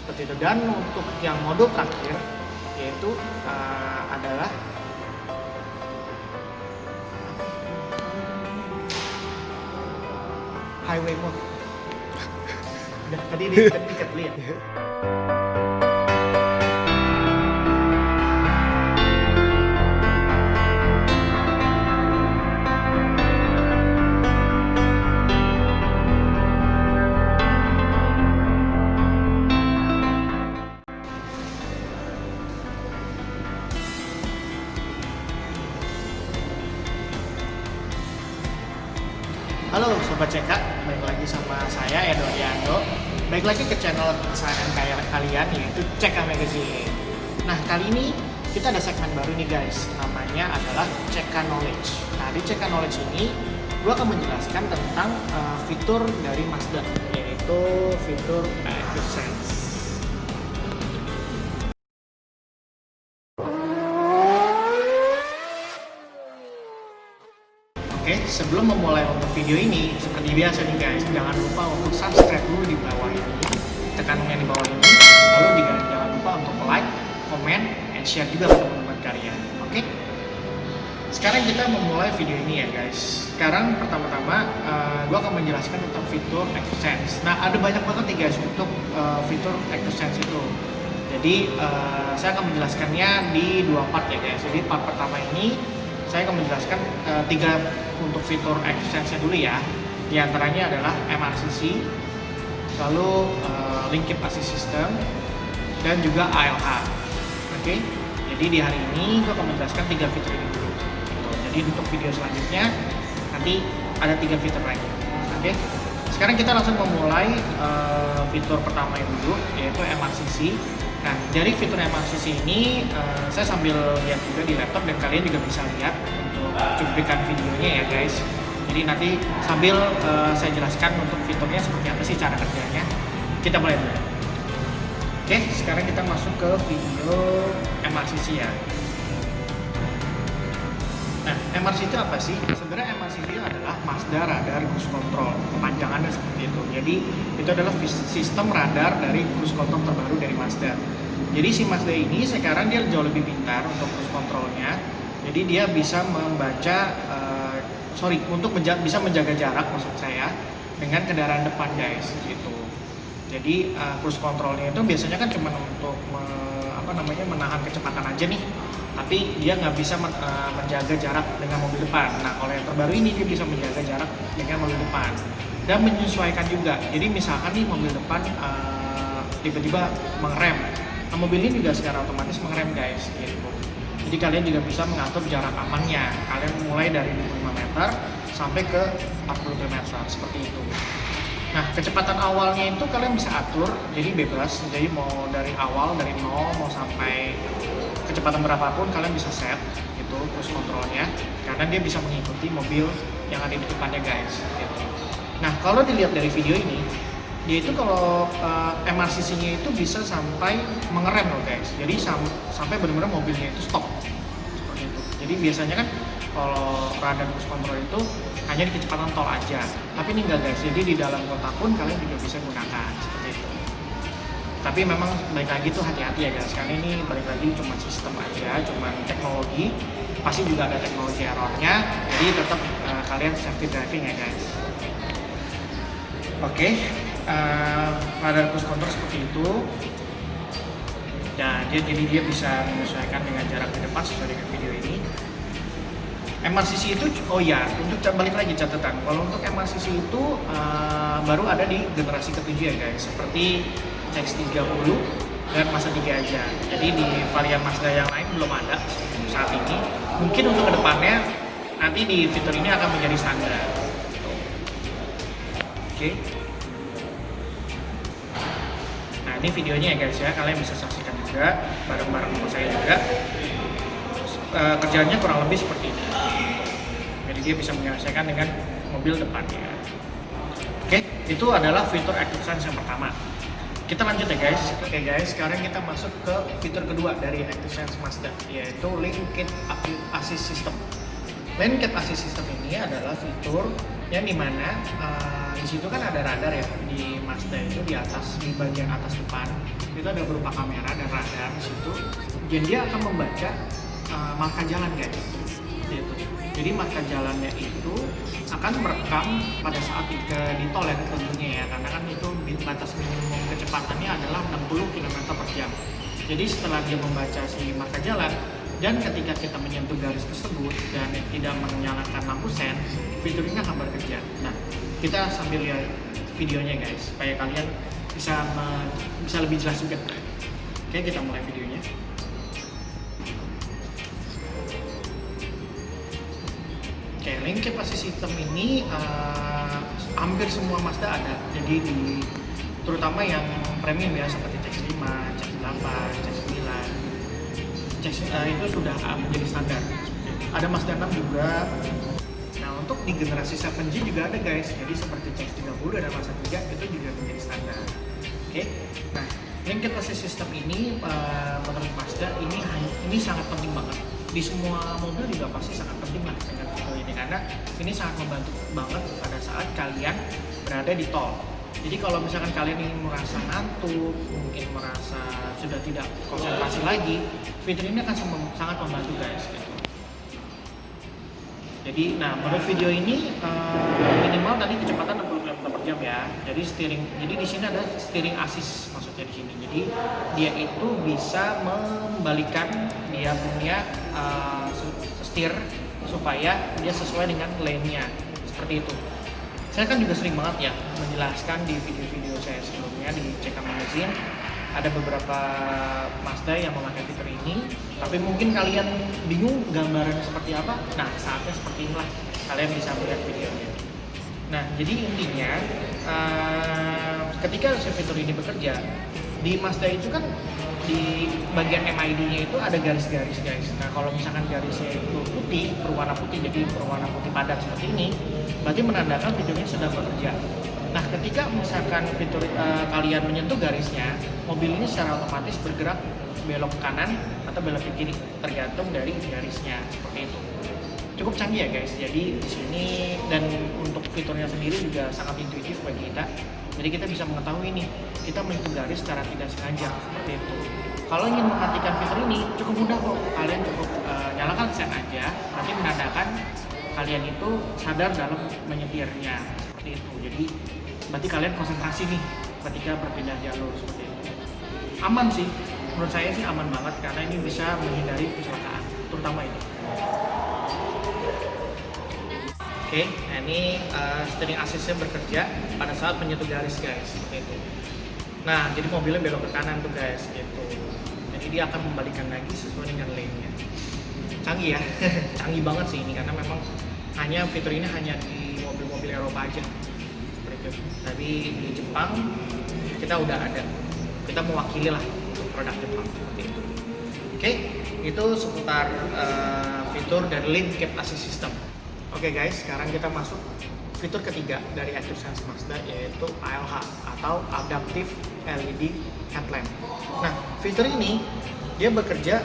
seperti itu. Dan untuk yang mode terakhir yaitu adalah highway mode. Udah, tadi dicat dulu ya. Halo Sobat CK, balik lagi sama saya Edo Riando. Balik lagi ke channel kesayangan kalian yaitu CK Magazine. Nah kali ini kita ada segmen baru nih guys, namanya adalah CK Knowledge. Nah di CK Knowledge ini gue akan menjelaskan tentang fitur dari Mazda, yaitu fitur Active Sense. Oke, sebelum memulai untuk video ini, seperti biasa nih guys, jangan lupa untuk subscribe dulu di bawah ini, tekan yang di bawah ini, lalu juga jangan lupa untuk like, comment, and share juga ke teman-teman kalian. Oke? Sekarang kita memulai video ini ya guys. Sekarang pertama-tama, gue akan menjelaskan tentang fitur Active Sense. Nah, ada banyak banget nih guys untuk fitur Active Sense itu. Jadi, saya akan menjelaskannya di dua part ya guys. Jadi, part pertama ini saya akan menjelaskan tiga untuk fitur Active Sense dulu ya. Di antaranya adalah MRCC, lalu Link Keep Assist System, dan juga ALH. Oke, jadi di hari ini gue akan menjelaskan tiga fitur ini dulu. Gitu. Jadi untuk video selanjutnya nanti ada tiga fitur lagi. Oke, sekarang kita langsung memulai fitur pertama yang dulu, yaitu MRCC. Nah, dari fitur MRCC ini saya sambil lihat juga di laptop dan kalian juga bisa lihat untuk cuplikan videonya ya guys. Jadi nanti sambil saya jelaskan untuk fiturnya seperti apa sih cara kerjanya. Kita mulai dulu. Oke, sekarang kita masuk ke video MRCC ya. Nah, MRCC itu apa sih? Sebenarnya MRCC itu adalah Mazda Radar Cruise Control, kepanjangannya seperti itu. Jadi itu adalah sistem radar dari cruise control terbaru dari Mazda. Jadi si Mazda ini sekarang dia jauh lebih pintar untuk cruise controlnya. Jadi dia bisa membaca, bisa menjaga jarak maksud saya dengan kendaraan depan guys, gitu. Jadi cruise controlnya itu biasanya kan cuma untuk menahan kecepatan aja nih. Tapi dia nggak bisa menjaga jarak dengan mobil depan. Nah, kalau yang terbaru ini dia bisa menjaga jarak dengan mobil depan dan menyesuaikan juga. Jadi misalkan nih mobil depan tiba-tiba mengerem, nah mobil ini juga secara otomatis mengerem guys. Gitu. Jadi kalian juga bisa mengatur jarak amannya. Kalian mulai dari 25 meter sampai ke 40 km seperti itu. Nah, kecepatan awalnya itu kalian bisa atur, jadi bebas. Jadi mau dari awal, dari 0 mau sampai kecepatan berapapun kalian bisa set gitu cruise controlnya, karena dia bisa mengikuti mobil yang ada di depannya guys gitu. Nah, kalau dilihat dari video ini, dia itu kalau MRCC-nya itu bisa sampai mengerem loh guys. Jadi sampai benar-benar mobilnya itu stop seperti itu. Jadi biasanya kan kalau radar cruise control itu hanya di kecepatan tol aja, tapi ini enggak guys. Jadi di dalam kota pun kalian juga bisa gunakan seperti itu. Tapi memang balik lagi tuh hati-hati ya guys, karena ini balik lagi cuma sistem aja, cuma teknologi, pasti juga ada teknologi errornya, jadi tetap kalian safety driving ya guys. Oke, radar cruise control seperti itu. Ya, jadi dia bisa menyesuaikan dengan jarak di depan sesuai dengan video ini. MRCC itu, oh ya, untuk balik lagi catatan, kalau untuk MRCC itu baru ada di generasi ke-7 ya guys, seperti X30 dan Mazda 3 aja. Jadi di varian Mazda yang lain belum ada saat ini. Mungkin untuk kedepannya nanti di fitur ini akan menjadi standar. Oke. Nah ini videonya ya guys ya, kalian bisa saksikan juga bareng-bareng sama saya juga. Kerjaannya kurang lebih seperti ini. Jadi dia bisa menyelesaikan dengan mobil depannya. Oke, itu adalah fitur Active Sense yang pertama. Kita lanjut ya guys. Oke guys, sekarang kita masuk ke fitur kedua dari Active Sense Mazda, yaitu Link Keep Assist System. Link Keep Assist System ini adalah fitur yang dimana di situ kan ada radar ya di Mazda itu di atas, di bagian atas depan. itu ada berupa kamera dan radar di situ, dan dia akan membaca marka jalan guys. Gitu. Jadi marka jalannya itu akan merekam pada saat di tol ya tentunya ya, karena kan itu batas minimum kecepatannya adalah 60 km per jam. Jadi setelah dia membaca si marka jalan, dan ketika kita menyentuh garis tersebut dan tidak menyalakan lampu sen, fitur ini akan bekerja. Nah, kita sambil lihat videonya guys, supaya kalian bisa lebih jelas juga. Oke, kita mulai videonya. Oke, link keep assist system ini hampir semua Mazda ada. Jadi terutama yang premium ya, seperti CX-5, CX-8, CX-9, itu sudah menjadi standar. Ada Mazda 6 juga. Nah, untuk di generasi 7G juga ada guys. Jadi seperti CX-30 dan Mazda 3 itu juga menjadi standar. Oke. Nah, link keep assist system ini menurut Mazda ini sangat penting banget. Di semua mobil juga pasti sangat penting lah dengan fitur ini, karena ini sangat membantu banget pada saat kalian berada di tol. Jadi kalau misalkan kalian ingin merasa ngantuk, mungkin merasa sudah tidak konsentrasi lagi, fitur ini akan sangat membantu guys. Gitu. Jadi, nah menurut video ini minimal tadi kecepatan 60 km per jam ya. Jadi di sini ada steering assist maksudnya di sini. Jadi dia itu bisa membalikan dia punya setir supaya dia sesuai dengan lane-nya seperti itu. Saya kan juga sering banget ya menjelaskan di video-video saya sebelumnya di CK Magazine, ada beberapa Mazda yang memakai fitur ini, tapi mungkin kalian bingung gambarannya seperti apa. Nah, saatnya seperti inilah kalian bisa melihat videonya. Nah, jadi intinya ketika fitur ini bekerja di Mazda itu kan di bagian MID-nya itu ada garis-garis guys. Nah, kalau misalkan garisnya itu putih, berwarna putih, jadi berwarna putih padat seperti ini, berarti menandakan fiturnya sudah bekerja. Nah, ketika misalkan fitur kalian menyentuh garisnya, mobil ini secara otomatis bergerak belok ke kanan atau belok ke kiri, tergantung dari garisnya seperti itu. Cukup canggih ya guys. Jadi di sini, dan untuk fiturnya sendiri juga sangat intuitif bagi kita. Jadi kita bisa mengetahui nih, kita menyentuh garis secara tidak sengaja seperti itu. Kalau ingin mematikan fitur ini cukup mudah kok. Kalian cukup nyalakan sen aja, nanti menandakan kalian itu sadar dalam menyetirnya seperti itu. Jadi berarti kalian konsentrasi nih ketika berpindah jalur seperti itu. Aman sih, menurut saya sih aman banget karena ini bisa menghindari kecelakaan, terutama itu. Oke, nah ini steering assist-nya bekerja pada saat menyentuh garis guys, seperti itu. Nah, jadi mobilnya belok ke kanan tuh guys, gitu. Jadi dia akan membalikan lagi sesuai dengan lane-nya. Canggih ya, canggih banget sih ini, karena memang fitur ini hanya di mobil-mobil Eropa aja. Seperti itu. Tapi di Jepang kita udah ada, kita mewakili lah untuk produk Jepang seperti itu. Oke, itu seputar fitur dari link keep assist system. Oke guys, sekarang kita masuk fitur ketiga dari ActiveSense Mazda, yaitu ALH atau Adaptive LED Headlamp. Nah, fitur ini dia bekerja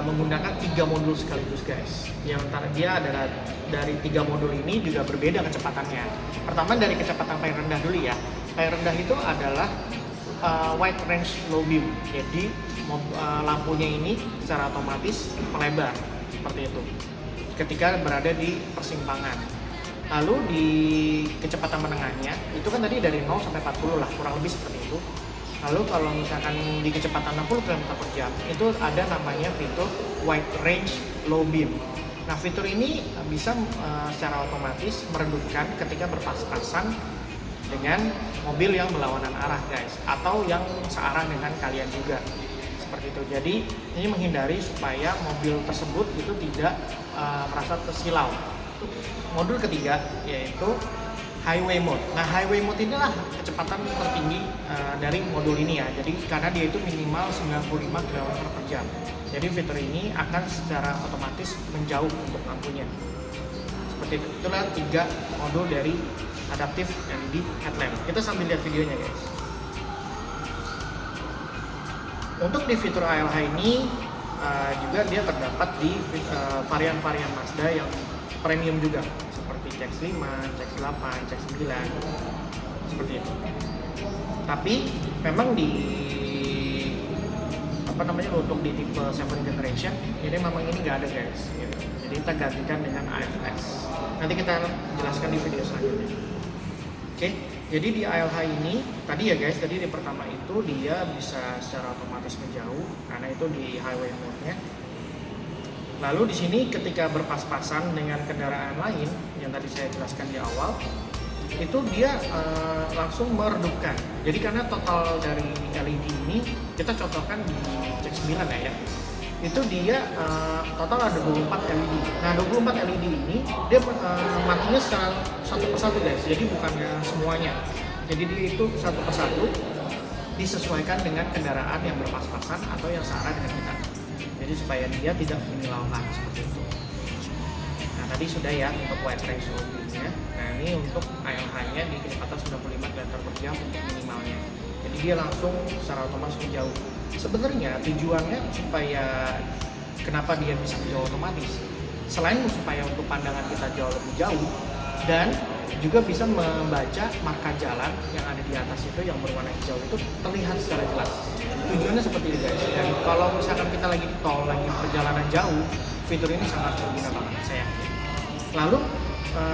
menggunakan 3 modul sekaligus guys. Yang antara dia adalah dari 3 modul ini juga berbeda kecepatannya. Pertama dari kecepatan paling rendah dulu ya. Paling rendah itu adalah wide range low beam. Jadi lampunya ini secara otomatis melebar seperti itu ketika berada di persimpangan. Lalu di kecepatan menengahnya itu kan tadi dari 0 sampai 40 lah, kurang lebih seperti itu. Lalu kalau misalkan di kecepatan 60 km per jam itu ada namanya fitur wide range low beam. Nah, fitur ini bisa secara otomatis meredupkan ketika berpas-pasan dengan mobil yang berlawanan arah guys, atau yang searah dengan kalian juga seperti itu. Jadi ini menghindari supaya mobil tersebut itu tidak merasa tersilau. Modul ketiga yaitu highway mode. Nah, highway mode inilah kecepatan tertinggi dari modul ini ya. Jadi karena dia itu minimal 95 km per jam. Jadi fitur ini akan secara otomatis menjauh untuk lampunya. Seperti itu. Itulah 3 modul dari Adaptive LED Headlamp. Kita sambil lihat videonya guys. Untuk di fitur ALH ini juga dia terdapat di varian-varian Mazda yang premium juga, seperti CX-5, CX-8, CX-9 seperti itu. Tapi memang di untuk di tipe 7 generation. Jadi memang ini nggak ada guys. Gitu. Jadi kita gantikan dengan AFS. Nanti kita jelaskan di video selanjutnya. Oke, jadi di ALH ini tadi ya guys, tadi di pertama itu dia bisa secara otomatis menjauh karena itu di highway mode-nya. Lalu di sini ketika berpas-pasan dengan kendaraan lain yang tadi saya jelaskan di awal, itu dia langsung meredupkan. Jadi karena total dari LED ini kita contohkan di cek 9 ya. Itu dia total ada 24 LED. Nah 24 LED ini dia matinya secara satu persatu guys. Jadi bukannya semuanya. Jadi dia itu satu persatu disesuaikan dengan kendaraan yang berpas-pasan atau yang searah dengan kita. Jadi supaya dia tidak menyilaukan seperti itu. Nah tadi sudah ya untuk white range lobby-nya. Nah ini untuk ALH-nya di kecepatan 95 km per jam untuk minimalnya. Jadi dia langsung secara otomatis menjauh. Sebenarnya tujuannya supaya kenapa dia bisa menjauh otomatis? Selain supaya untuk pandangan kita jauh lebih jauh dan juga bisa membaca marka jalan yang ada di atas itu yang berwarna hijau itu terlihat secara jelas. Tujuannya seperti itu guys. Dan kalau misalkan kita lagi di tol, lagi perjalanan jauh, fitur ini sangat berguna banget saya yakin. Lalu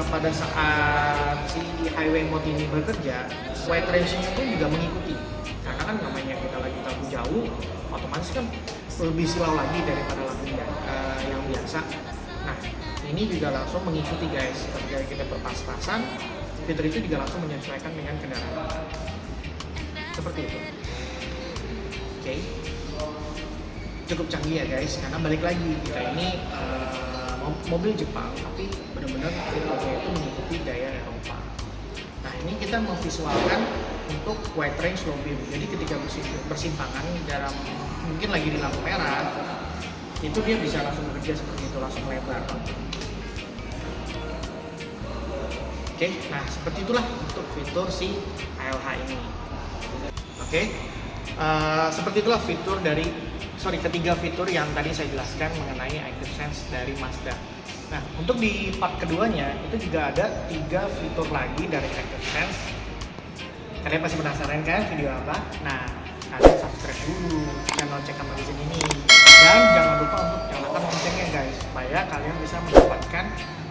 pada saat si highway mode ini bekerja, white range-nya pun juga mengikuti. Karena kan namanya kita lagi lampu jauh, otomatis kan lebih silau lagi daripada lampu yang biasa. Nah, ini juga langsung mengikuti guys. Ketika kita berpas-pasan, fitur itu juga langsung menyesuaikan dengan kendaraan. Seperti itu. Oke. Cukup canggih ya guys, karena balik lagi kita ini mobil Jepang, tapi benar-benar fiturnya itu mengikuti gaya Eropa. Nah ini kita memvisualkan untuk wide range low beam. Jadi ketika bersimpangan dalam mungkin lagi di lampu merah, itu dia bisa langsung bekerja seperti itu, langsung lebar. Oke, nah seperti itulah untuk fitur si ALH ini. Oke, seperti itulah fitur dari ketiga fitur yang tadi saya jelaskan mengenai Active Sense dari Mazda. Nah, untuk di part keduanya itu juga ada 3 fitur lagi dari Active Sense. Kalian pasti penasaran kan video apa? Nah, kalian subscribe dulu channel Cekam Magazine ini dan jangan lupa untuk nyalakan loncengnya guys supaya kalian bisa mendapatkan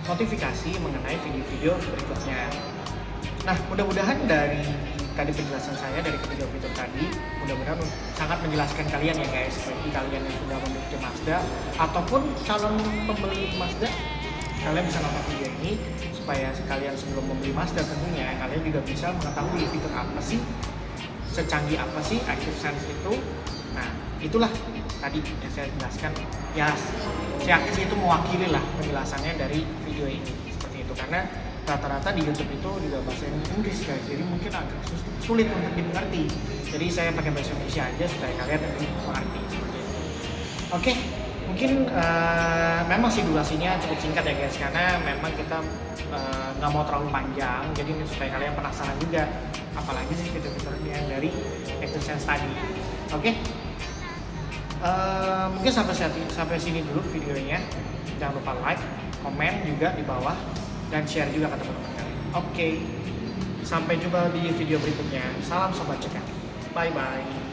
notifikasi mengenai video-video berikutnya. Nah, mudah-mudahan dari tadi penjelasan saya dari ketiga fitur tadi mudah-mudahan sangat menjelaskan kalian ya guys, bagi kalian yang sudah memiliki Mazda ataupun calon pembeli Mazda, kalian bisa nonton video ini supaya kalian sebelum membeli Mazda tentunya kalian juga bisa mengetahui fitur apa sih, secanggih apa sih Active Sense itu. Nah itulah tadi yang saya jelaskan ya, saya yakin itu mewakili lah penjelasannya dari video ini seperti itu, karena rata-rata di YouTube itu juga bahasa Inggris guys, jadi mungkin agak sulit untuk dimengerti. Jadi saya pakai bahasa Indonesia aja supaya kalian lebih mengerti seperti itu. Oke, mungkin memang sih durasinya cukup singkat ya guys, karena memang kita nggak mau terlalu panjang, jadi supaya kalian penasaran juga apalagi sih fitur-fiturnya dari Active Sense tadi. Oke, mungkin sampai sini dulu videonya. Jangan lupa like, komen juga di bawah, dan share juga ke teman-teman kalian. Oke, sampai jumpa di video berikutnya. Salam Sobat Cekam. Bye-bye.